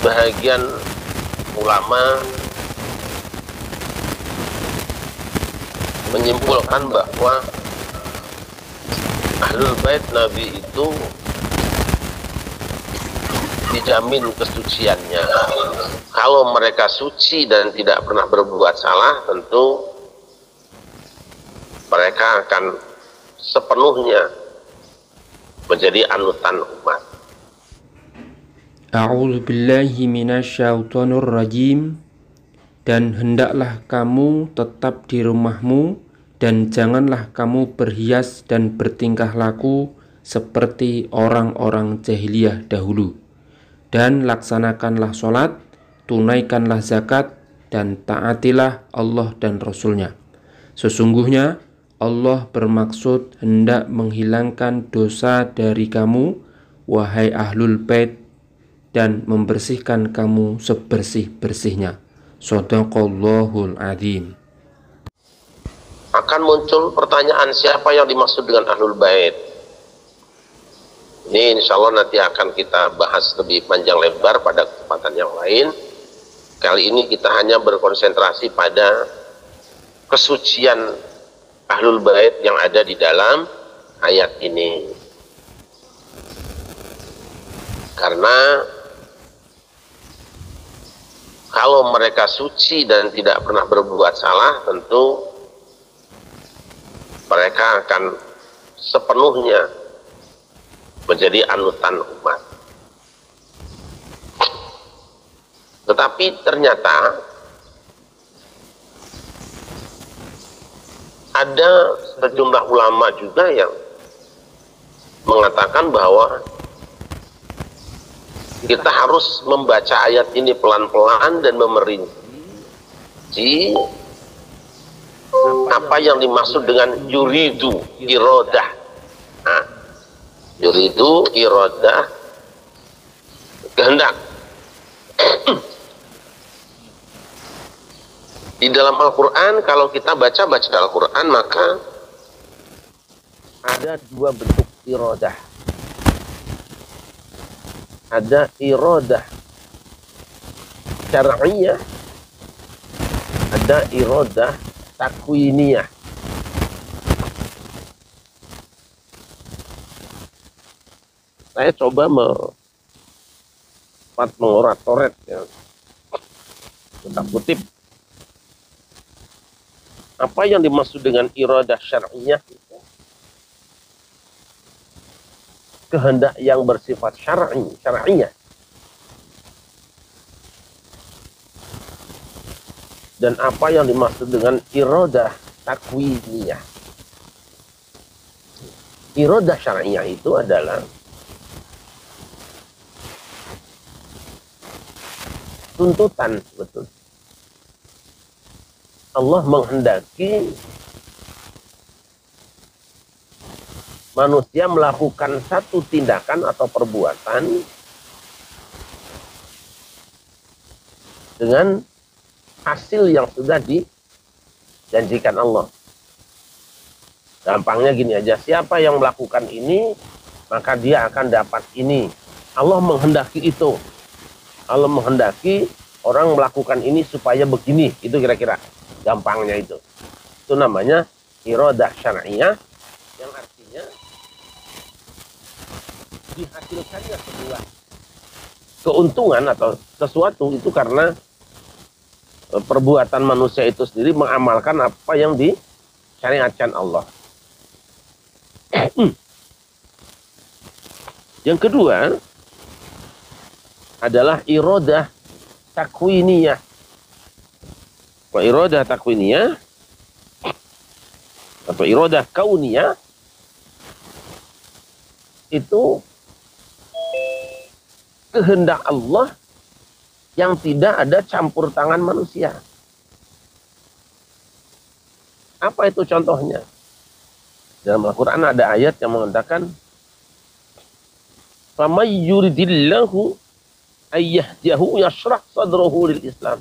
Sebagian ulama menyimpulkan bahwa Ahlul Bait Nabi itu dijamin kesuciannya. Kalau mereka suci dan tidak pernah berbuat salah, tentu mereka akan sepenuhnya menjadi anutan umat. A'udzu billahi minasyaitonir rajim. Dan hendaklah kamu tetap di rumahmu, dan janganlah kamu berhias dan bertingkah laku seperti orang-orang jahiliyah dahulu. Dan laksanakanlah sholat, tunaikanlah zakat, dan taatilah Allah dan Rasul-Nya. Sesungguhnya Allah bermaksud hendak menghilangkan dosa dari kamu, wahai Ahlul Bait, dan membersihkan kamu sebersih-bersihnya. Shadaqallahul adzim. Akan muncul pertanyaan, siapa yang dimaksud dengan Ahlul Bait? Ini insya Allah nanti akan kita bahas lebih panjang lebar pada kesempatan yang lain. Kali ini kita hanya berkonsentrasi pada kesucian Ahlul Bait yang ada di dalam ayat ini. Karena kalau mereka suci dan tidak pernah berbuat salah, tentu mereka akan sepenuhnya menjadi anutan umat. Tetapi ternyata ada sejumlah ulama juga yang mengatakan bahwa kita harus membaca ayat ini pelan-pelan dan memerinci apa yang dimaksud dengan yuridu, iradah. Nah, yuridu, iradah, kehendak. Di dalam Al-Quran, kalau kita baca Al-Quran, maka ada dua bentuk iradah. Ada iradah syar'iyah, ada iradah takwiniyah. Saya coba mengorat-oret ya, kita kutip apa yang dimaksud dengan iradah syar'iyah. Kehendak yang bersifat syar'iyah. Dan apa yang dimaksud dengan iradah takwiniyah. Iradah syar'iyah itu adalah tuntutan, betul. Allah menghendaki manusia melakukan satu tindakan atau perbuatan dengan hasil yang sudah dijanjikan Allah. Gampangnya gini aja, siapa yang melakukan ini, maka dia akan dapat ini. Allah menghendaki itu. Allah menghendaki orang melakukan ini supaya begini. Itu kira-kira gampangnya itu. Itu namanya iradah syar'iyah, yang artinya dihasilkannya sebuah keuntungan atau sesuatu itu karena perbuatan manusia itu sendiri mengamalkan apa yang disyariatkan Allah. Yang kedua adalah iradah takwiniyah. Iradah takwiniyah atau iradah kauniyah itu kehendak Allah yang tidak ada campur tangan manusia. Apa itu contohnya? Dalam Al-Quran ada ayat yang mengatakan, "Faman yuridillahu ayyahdiyahu yashrah sadrahu lil Islam."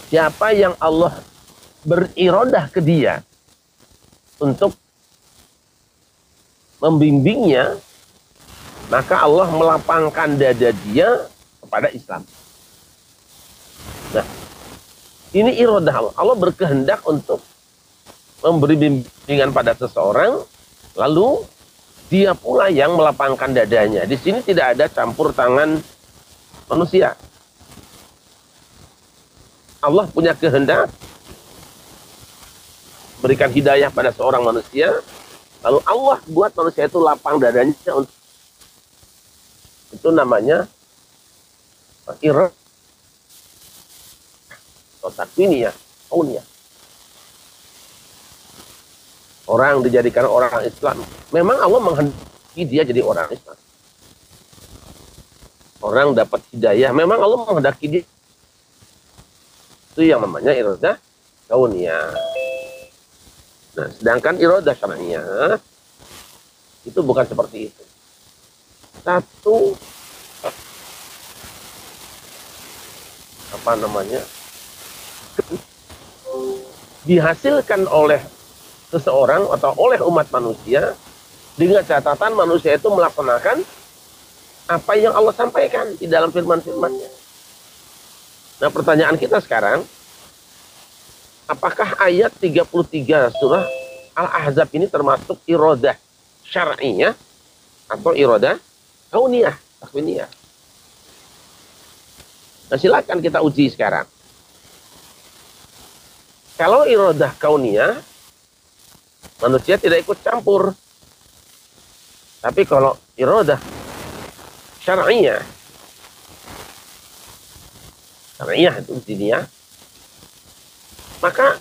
Siapa yang Allah berirodah ke dia untuk membimbingnya maka Allah melapangkan dada dia kepada Islam. Nah, ini iradah Allah. Allah berkehendak untuk memberi bimbingan pada seseorang, lalu dia pula yang melapangkan dadanya. Di sini tidak ada campur tangan manusia. Allah punya kehendak berikan hidayah pada seorang manusia, lalu Allah buat manusia itu lapang dadanya untuk itu namanya iradah atau takwiniyah, kauniyah. Orang dijadikan orang Islam, memang Allah menghendaki dia jadi orang Islam. Orang dapat hidayah, memang Allah menghendaki dia. Itu yang namanya iradah kauniyah. Nah, sedangkan iradah syar'iyah itu bukan seperti itu. Satu dihasilkan oleh seseorang atau oleh umat manusia dengan catatan manusia itu melaksanakan apa yang Allah sampaikan di dalam firman-firman-Nya. Nah, pertanyaan kita sekarang, apakah ayat 33 surah Al-Ahzab ini termasuk iradah syar'iyah atau iradah kauniyah, takwiniyah? Nah, silakan kita uji sekarang. Kalau iradah kauniyah, manusia tidak ikut campur. Tapi kalau iradah syar'iyah itu diniyah, maka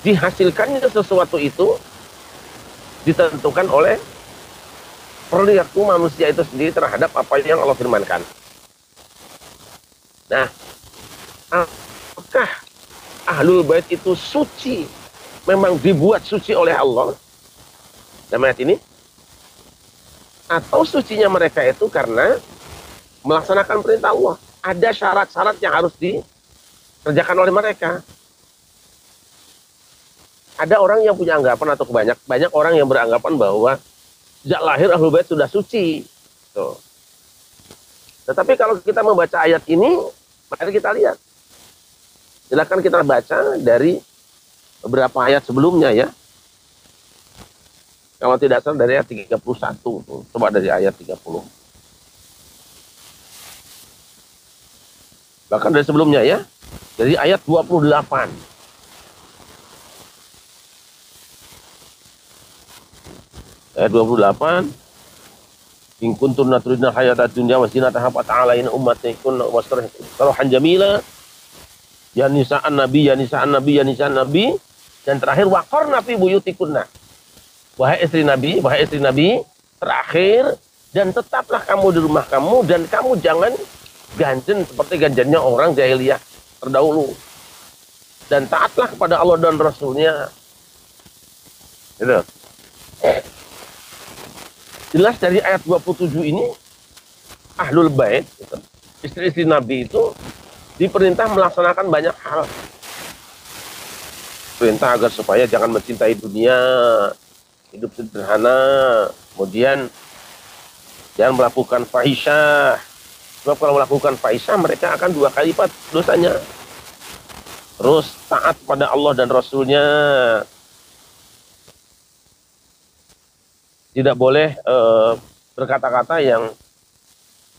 dihasilkannya sesuatu itu ditentukan oleh perilaku manusia itu sendiri terhadap apa yang Allah firmankan. Nah, apakah Ahlul Bait itu suci, memang dibuat suci oleh Allah dalam ayat ini, atau sucinya mereka itu karena melaksanakan perintah Allah? Ada syarat-syarat yang harus dikerjakan oleh mereka. Ada orang yang punya anggapan atau banyak orang yang beranggapan bahwa sejak lahir Ahlul Bait sudah suci. Tuh. Tetapi kalau kita membaca ayat ini, mari kita lihat. Silakan kita baca dari beberapa ayat sebelumnya ya. Kalau tidak salah dari ayat 31. Coba dari ayat 30. Bahkan dari sebelumnya ya. Dari ayat 28. Ayat 28. In kuntum turidna hayatad dunya wa zinataha fa ta'alaina ummatikum wasrahan jamila. Ya nisa'an nabi, ya nisa'an nabi, ya nisa'an nabi. Dan terakhir waqarna fi buyutikunna. Wahai istri Nabi, terakhir, dan tetaplah kamu di rumah kamu, dan kamu jangan ganjen seperti ganjannya orang jahiliyah terdahulu. Dan taatlah kepada Allah dan Rasulnya. Gitu. Jelas dari ayat 27 ini, Ahlul Bait, gitu, istri-istri Nabi itu diperintah melaksanakan banyak hal. Perintah agar supaya jangan mencintai dunia, hidup sederhana, kemudian jangan melakukan fahisyah. Sebab kalau melakukan fahisyah mereka akan 2 kali lipat dosanya. Terus taat pada Allah dan Rasulnya. Tidak boleh berkata-kata yang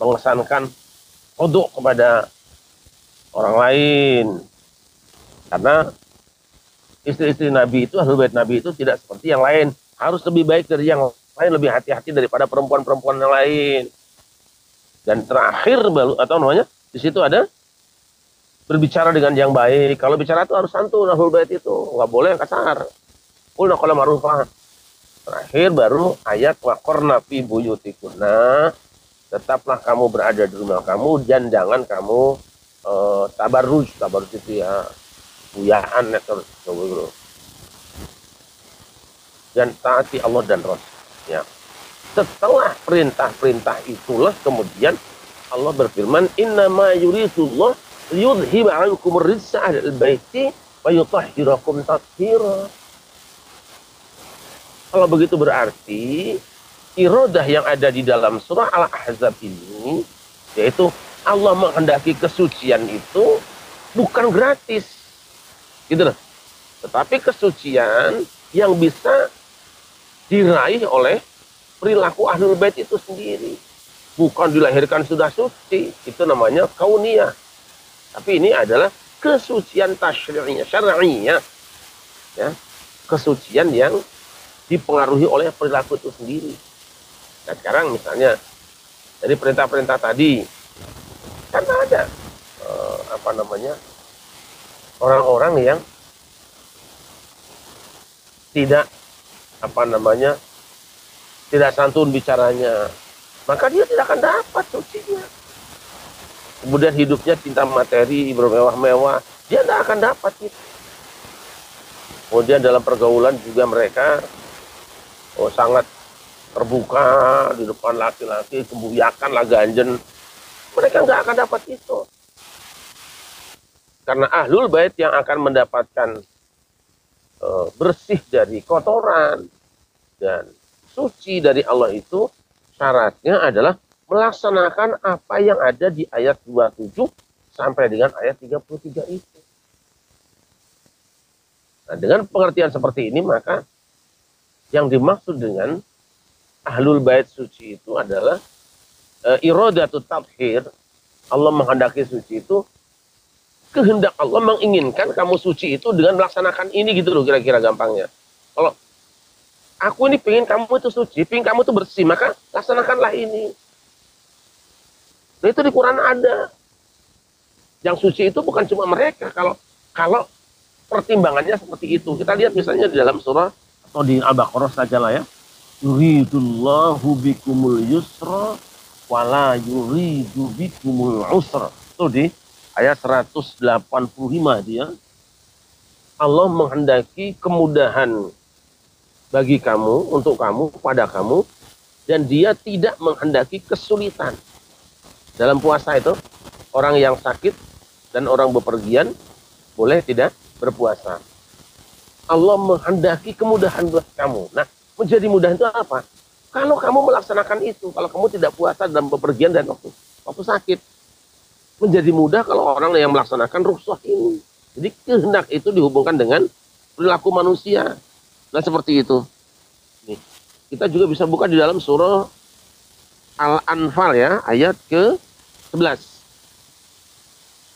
mengesankan kodok kepada orang lain. Karena istri-istri Nabi itu, Ahlul Bait Nabi itu tidak seperti yang lain. Harus lebih baik dari yang lain, lebih hati-hati daripada perempuan-perempuan yang lain. Dan terakhir di situ ada berbicara dengan yang baik. Kalau bicara itu harus santun, Ahlul Bait itu nggak boleh kasar. Qulna qawlan ma'rufah. Terakhir baru ayat waqarna fi buyutikunna, tetaplah kamu berada di rumah kamu dan jangan kamu tabarruj itu ya, buyaan terus gitu. Dan taati Allah dan Rasul-Nya. Setelah perintah-perintah itulah kemudian Allah berfirman, innama yuridullah liyudhiba ankum rijsa ahlal baiti wa yutahhirakum tathira. Kalau begitu berarti iradah yang ada di dalam surah Al-Ahzab ini, yaitu Allah menghendaki kesucian itu bukan gratis, gitu loh. Tetapi kesucian yang bisa diraih oleh perilaku ahlul bait itu sendiri. Bukan dilahirkan sudah suci, itu namanya kauniyah. Tapi ini adalah kesucian tasyri'iyah, syar'iyah, ya, kesucian yang dipengaruhi oleh perilaku itu sendiri. Nah sekarang misalnya dari perintah-perintah tadi, kan ada orang-orang yang tidak tidak santun bicaranya, maka dia tidak akan dapat sucinya. Kemudian hidupnya cinta materi, bermewah-mewah, dia tidak akan dapat itu. Kemudian dalam pergaulan juga mereka sangat terbuka di depan laki-laki, kebuyakan lah ganjen. Mereka nggak akan dapat itu. Karena ahlul bait yang akan mendapatkan bersih dari kotoran dan suci dari Allah itu, syaratnya adalah melaksanakan apa yang ada di ayat 27 sampai dengan ayat 33 itu. Nah, dengan pengertian seperti ini, maka yang dimaksud dengan ahlul bait suci itu adalah iradatut tathhir. Allah menghendaki suci itu, kehendak Allah menginginkan kamu suci itu dengan melaksanakan ini, gitu loh kira-kira gampangnya. Kalau aku ini pengen kamu itu suci, pengen kamu itu bersih, maka laksanakanlah ini. Nah itu di Quran ada. Yang suci itu bukan cuma mereka. Kalau pertimbangannya seperti itu, kita lihat misalnya di dalam surah atau di Al-Baqarah saja lah ya. Yuridullahu bikumul yusra wala yuridu bikumul usra. Itu di ayat 185 dia. Allah menghendaki kemudahan bagi kamu, untuk kamu, pada kamu, dan dia tidak menghendaki kesulitan. Dalam puasa itu, orang yang sakit dan orang bepergian boleh tidak berpuasa. Allah menghendaki kemudahan buat kamu. Nah, menjadi mudah itu apa? Kalau kamu melaksanakan itu, kalau kamu tidak puasa dalam bepergian dan waktu sakit. Menjadi mudah kalau orang yang melaksanakan rukhsah ini. Jadi kehendak itu dihubungkan dengan perilaku manusia. Nah seperti itu. Nih, kita juga bisa buka di dalam surah Al-Anfal ya, ayat ke-11.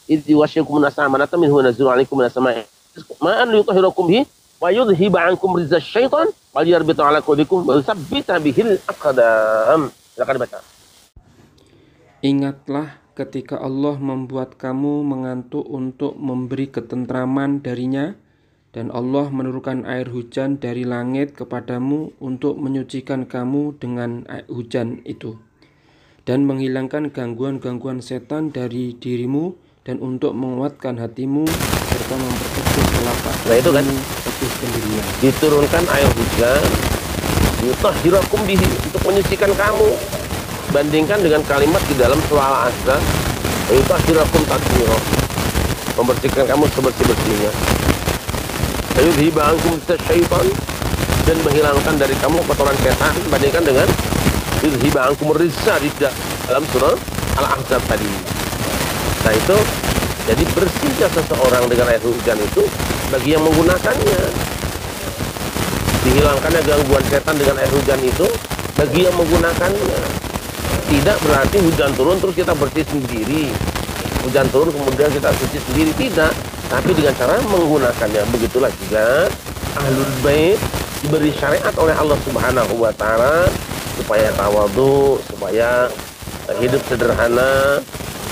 Idh yughashshikum amanatan minhu wa nazzilu 'alaikum minas sama'i ma'an liyutahhirakum bihi wa yudhhiba 'ankum rizza syaitan wa liyarbita 'ala qulubikum wa yuthabbita bihil aqdam. Silakan baca. Ingatlah ketika Allah membuat kamu mengantuk untuk memberi ketentraman darinya, dan Allah menurunkan air hujan dari langit kepadamu untuk menyucikan kamu dengan air hujan itu, dan menghilangkan gangguan-gangguan setan dari dirimu, dan untuk menguatkan hatimu serta memperkecil telapak kakimu untuk pendirian. Diturunkan air hujan, yutahhirakum bihi, untuk menyucikan kamu. Bandingkan dengan kalimat di dalam surah Al-Ahzab, yutahhirakum tathhira, membersihkan kamu sebersih-bersihnya. Yudhhiba ankum syaitan, dan menghilangkan dari kamu kotoran setan. Bandingkan dengan yudhhiba ankum rizza di dalam surah Al-Ahzab tadi. Nah itu, jadi bersihnya seseorang dengan air hujan itu bagi yang menggunakannya. Dihilangkannya gangguan setan dengan air hujan itu bagi yang menggunakannya. Tidak berarti hujan turun terus kita bersih sendiri. Hujan turun kemudian kita suci sendiri, tidak. Tapi dengan cara menggunakannya. Begitulah juga ahlul bait diberi syariat oleh Allah Subhanahu wa taala supaya tawadhu, supaya hidup sederhana,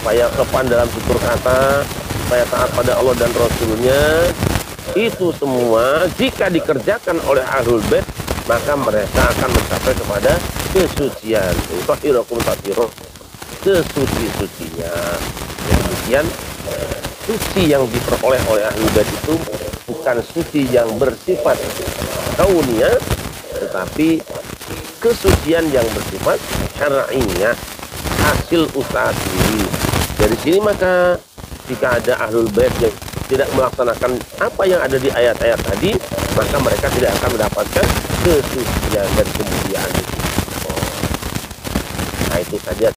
supaya sopan dalam tutur kata, supaya taat pada Allah dan Rasulnya. Itu semua jika dikerjakan oleh ahlul bait, maka mereka akan mencapai kepada kesucian. Tahirakum tathiro, kesuci-sucinya. Demikian suci yang diperoleh oleh ahlul bait itu bukan suci yang bersifat kauniyah, tetapi kesucian yang bersifat syar'iyah, hasil usaha sendiri. Dari sini maka jika ada ahlul bait yang tidak melaksanakan apa yang ada di ayat-ayat tadi, maka mereka tidak akan mendapatkan kesucian dan kemuliaan. Nah, itu saja.